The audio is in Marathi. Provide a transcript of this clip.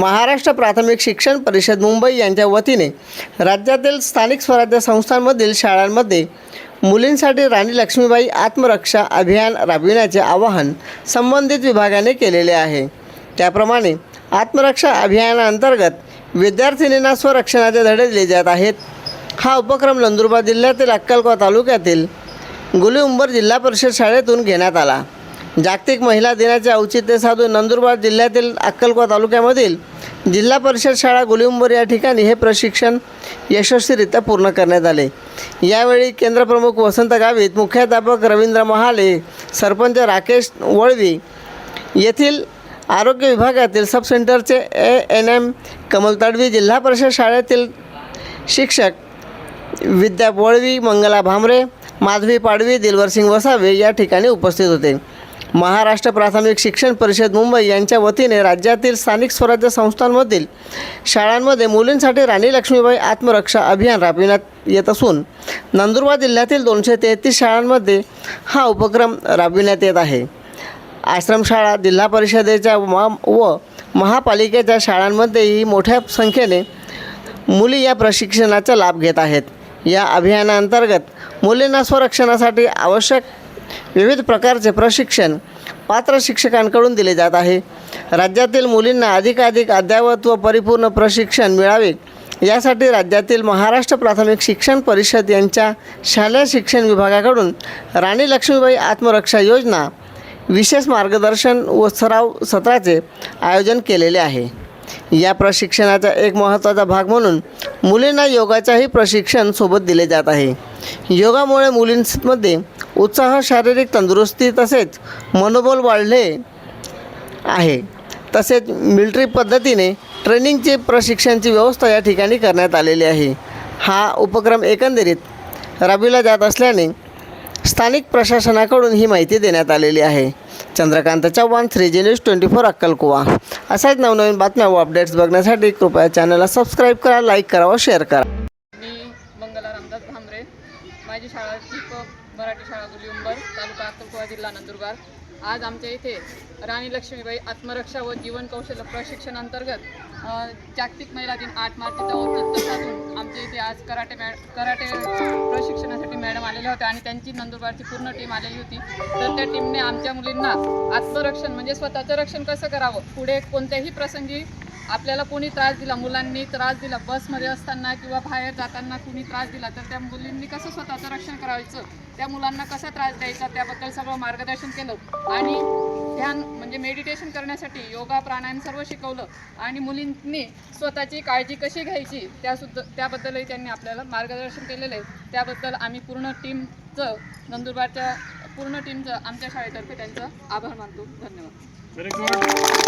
महाराष्ट्र प्राथमिक शिक्षण परिषद मुंबई यांच्या वतीने राज्यातील स्थानिक स्वराज्य संस्थांमधील शाळांमध्ये मुलींसाठी राणी लक्ष्मीबाई आत्मरक्षा अभियान राबविण्याचे आवाहन संबंधित विभागाने केलेले आहे। त्याप्रमाणे आत्मरक्षा अभियानाअंतर्गत विद्यार्थिनींना स्वरक्षणाचे धडे दिले जात आहेत। हा उपक्रम नंदुरबार जिल्ह्यातील अक्कलकोवा तालुक्यातील गुलीउंबर जिल्हा परिषद शाळेतून घेण्यात आला। जागतिक महिला दिनाचे औचित्य साधून नंदुरबार जिल्ह्यातील अक्कलकोवा तालुक्यामधील जिल्हा परिषद शाळा गुलीउंबर या ठिकाणी हे प्रशिक्षण यशस्वीरित्या पूर्ण करण्यात आले। यावेळी केंद्रप्रमुख वसंत गावित, मुख्याध्यापक रवींद्र महाले, सरपंच राकेश वळवी, येथील आरोग्य विभागातील सब सेंटरचे ANM कमल तडवी, जिल्हा परिषद शाळेतील शिक्षक विद्या वळवी, मंगला भामरे, माधवी पाडवी, दिलवरसिंग वसावे या ठिकाणी उपस्थित होते। महाराष्ट्र प्राथमिक शिक्षण परिषद मुंबई यांच्या वतीने राज्यातील स्थानिक स्वराज्य संस्थांमधील शाळांमध्ये मुलींसाठी राणी लक्ष्मीबाई आत्मरक्षा अभियान राबविण्यात येत असून नंदुरबार जिल्ह्यातील 233 शाळांमध्ये हा उपक्रम राबविण्यात येत आहे। आश्रमशाळा, जिल्हा परिषदेच्या व महापालिकेच्या शाळांमध्येही मोठ्या संख्येने मुली या प्रशिक्षणाचा लाभ घेत आहेत। या अभियानाअंतर्गत मुलींना स्वरक्षणासाठी आवश्यक विविध प्रकारचे प्रशिक्षण पात्र शिक्षकांकडून दिले जात आहे। राज्यातील मुलींना अधिकाधिक अद्ययावत व परिपूर्ण प्रशिक्षण मिळावे यासाठी राज्यातील महाराष्ट्र प्राथमिक शिक्षण परिषद यांच्या शालेय शिक्षण विभागाकडून राणी लक्ष्मीबाई आत्मरक्षा योजना विशेष मार्गदर्शन व सराव सत्राचे आयोजन केलेले आहे। या प्रशिक्षणाचा एक महत्त्वाचा भाग म्हणून मुलींना योगाचेही प्रशिक्षण सोबत दिले जात आहे। योगामुळे मुलींमध्ये उत्साह, शारीरिक तंदुरुस्ती तसेच मनोबल वाढले आहे। तसेच मिलिटरी पद्धतीने ट्रेनिंगचे प्रशिक्षणाची व्यवस्था या ठिकाणी करण्यात आलेली आहे। हा उपक्रम एकंदरीत राबविला जात असल्याने स्थानिक प्रशासनाकडून ही माहिती देण्यात आलेली आहे। Chandrakant Chavan, 3G news 24 अक्कलकोवा। अशाच नवनवीन बातम्या व अपडेट्स बघण्यासाठी कृपया चॅनलला सबस्क्राईब करा, लाईक करा व शेअर करा। मी मंगला रामदास भामरे, माझी शाळा मराठी शाळा गुलीउंबर, तालुका अक्कलकोवा, जिल्हा नंदुरबार। आज आमच्या इथे राणी लक्ष्मीबाई आत्मरक्षा व जीवन कौशल्य प्रशिक्षण अंतर्गत जागतिक महिला दिन 8 मार्चचा औचित्य साधून आमच्या इथे आज कराटे प्रशिक्षणासाठी मॅडम आलेल्या होत्या आणि त्यांची नंदुरबारची पूर्ण टीम आलेली होती। तर त्या टीमने आमच्या मुलींना आत्मरक्षण म्हणजे स्वतःचं रक्षण कसं करावं, पुढे कोणत्याही प्रसंगी आपल्याला कोणी त्रास दिला, मुलांनी त्रास दिला, बसमध्ये असताना किंवा बाहेर जाताना कोणी त्रास दिला तर त्या मुलींनी कसं स्वतःचं रक्षण करायचं, त्या मुलांना कसा त्रास द्यायचा त्याबद्दल सगळं मार्गदर्शन केलं आणि ध्यान म्हणजे मेडिटेशन करण्यासाठी योगा, प्राणायाम सर्व शिकवलं आणि मुलींनी स्वतःची काळजी कशी घ्यायची त्याबद्दलही त्यांनी आपल्याला मार्गदर्शन केलेलं आहे। त्याबद्दल आम्ही पूर्ण टीमचं, नंदुरबारच्या पूर्ण टीमचं आमच्या शाळेतर्फे त्यांचं आभार मानतो। धन्यवाद।